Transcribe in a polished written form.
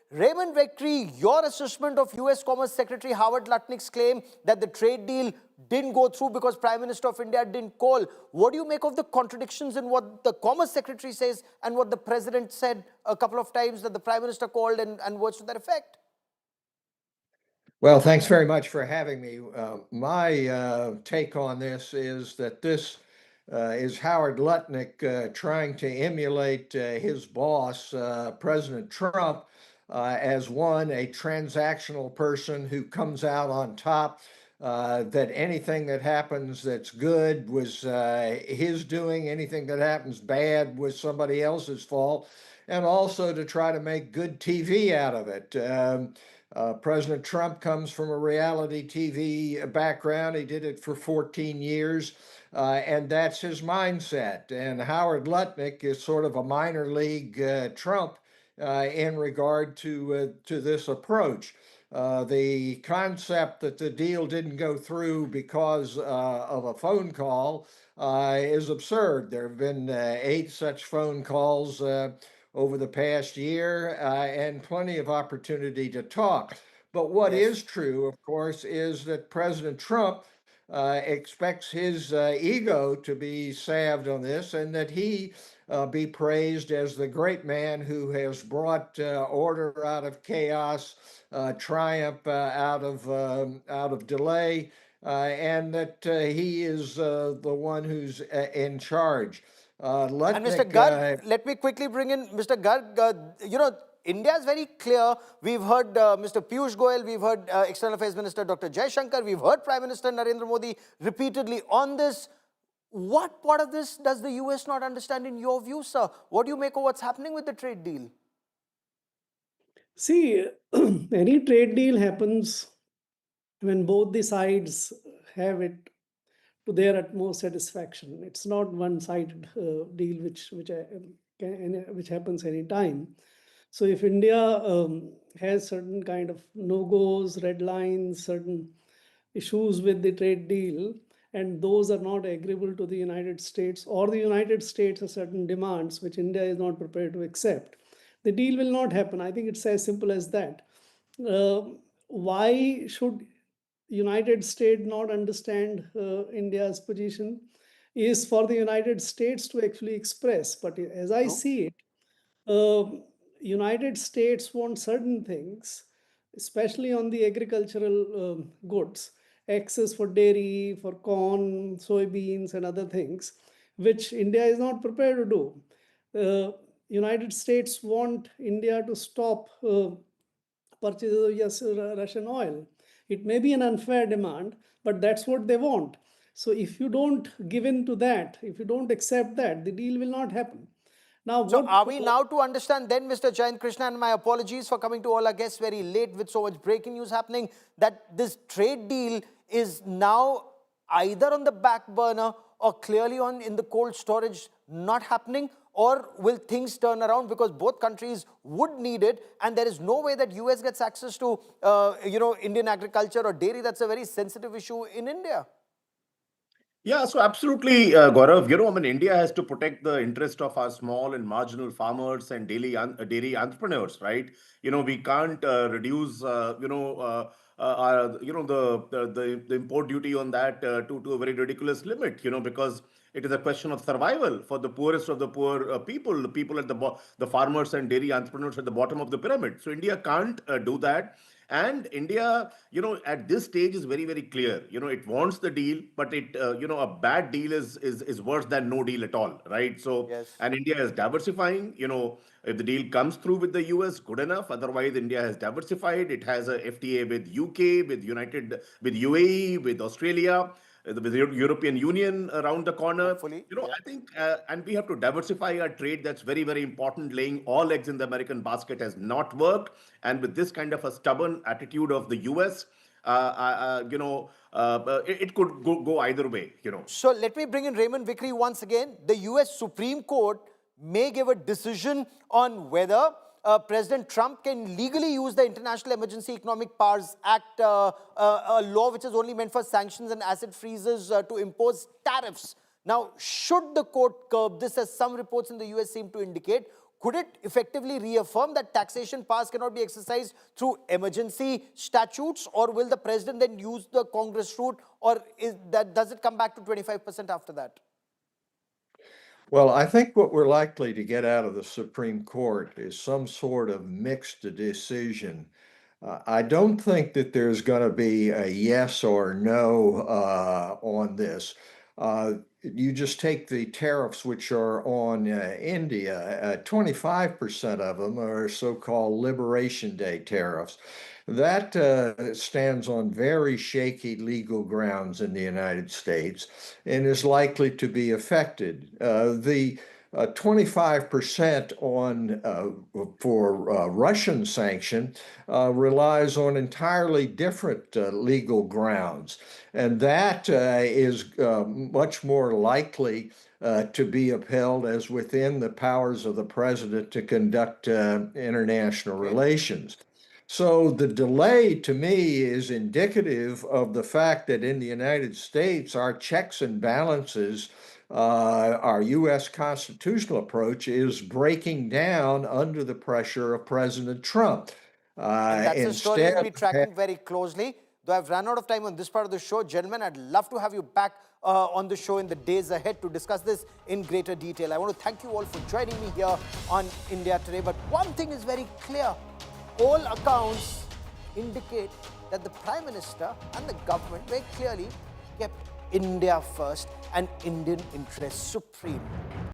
Raymond, Vickery, your assessment of US Commerce Secretary Howard Lutnick's claim that the trade deal didn't go through because Prime Minister of India didn't call. What do you make of the contradictions in what the Commerce Secretary says and what the President said a couple of times that the Prime Minister called and words to that effect? Well, thanks very much for having me. My take on this is that this is Howard Lutnick trying to emulate his boss, President Trump, as a transactional person who comes out on top, that anything that happens that's good was his doing, anything that happens bad was somebody else's fault, and also to try to make good TV out of it. President Trump comes from a reality TV background. He did it for 14 years, and that's his mindset. And Howard Lutnick is sort of a minor league Trump in regard to this approach. The concept that the deal didn't go through because of a phone call is absurd. There have been 8 such phone calls over the past year and plenty of opportunity to talk. But what is true, of course, is that President Trump expects his ego to be salved on this, and that he be praised as the great man who has brought order out of chaos, triumph out of delay, and that he is the one who's in charge. Lutnick, and Mr. Garg, let me quickly bring in Mr. Garg. India is very clear. We've heard Mr. Piyush Goyal, we've heard External Affairs Minister Dr. Jaishankar, we've heard Prime Minister Narendra Modi repeatedly on this. What part of this does the US not understand in your view, sir? What do you make of what's happening with the trade deal? See, any trade deal happens when both the sides have it to their utmost satisfaction. It's not one-sided deal which happens anytime. So if India has certain kind of no-goes, red lines, certain issues with the trade deal, and those are not agreeable to the United States, or the United States has certain demands which India is not prepared to accept, the deal will not happen. I think it's as simple as that. Why should United States not understand India's position is for the United States to actually express. But as I see it, United States want certain things, especially on the agricultural goods, access for dairy, for corn, soybeans, and other things, which India is not prepared to do. United States want India to stop purchases of Russian oil. It may be an unfair demand, but that's what they want. So if you don't give in to that, if you don't accept that, the deal will not happen. Now, so are we now to understand then, Mr. Jayant Krishna, and my apologies for coming to all our guests very late with so much breaking news happening, that this trade deal is now either on the back burner or clearly in the cold storage, not happening? Or will things turn around because both countries would need it, and there is no way that US gets access to, Indian agriculture or dairy? That's a very sensitive issue in India. Yeah, so absolutely, Gaurav. India has to protect the interest of our small and marginal farmers and dairy entrepreneurs, right? We can't reduce, the import duty on that to a very ridiculous limit, because it is a question of survival for the poorest of the poor people, the people at the farmers and dairy entrepreneurs at the bottom of the pyramid. So India can't do that. And India, at this stage is very, very clear. It wants the deal, but a bad deal is worse than no deal at all, right? So, yes. And India is diversifying. If the deal comes through with the US, good enough. Otherwise, India has diversified. It has a FTA with UK, with UAE, with Australia, with the European Union around the corner. Hopefully, I think, and we have to diversify our trade. That's very, very important. Laying all eggs in the American basket has not worked. And with this kind of a stubborn attitude of the US, it could go either way, So let me bring in Raymond Vickery once again. The US Supreme Court may give a decision on whether President Trump can legally use the International Emergency Economic Powers Act, a law which is only meant for sanctions and asset freezes to impose tariffs. Now, should the court curb this, as some reports in the US seem to indicate, could it effectively reaffirm that taxation powers cannot be exercised through emergency statutes, or will the president then use the Congress route, or does it come back to 25% after that? Well, I think what we're likely to get out of the Supreme Court is some sort of mixed decision. I don't think that there's going to be a yes or no on this. You just take the tariffs which are on India, 25% of them are so-called Liberation Day tariffs. That stands on very shaky legal grounds in the United States and is likely to be affected. The 25% on for Russian sanction relies on entirely different legal grounds, and that is much more likely to be upheld as within the powers of the president to conduct international relations. So the delay to me is indicative of the fact that in the United States, our checks and balances, our U.S. constitutional approach is breaking down under the pressure of President Trump. And that's a story we'll be Instead, tracking very closely. Though I've run out of time on this part of the show, gentlemen, I'd love to have you back on the show in the days ahead to discuss this in greater detail. I want to thank you all for joining me here on India Today. But one thing is very clear. All accounts indicate that the Prime Minister and the government very clearly kept India first and Indian interests supreme.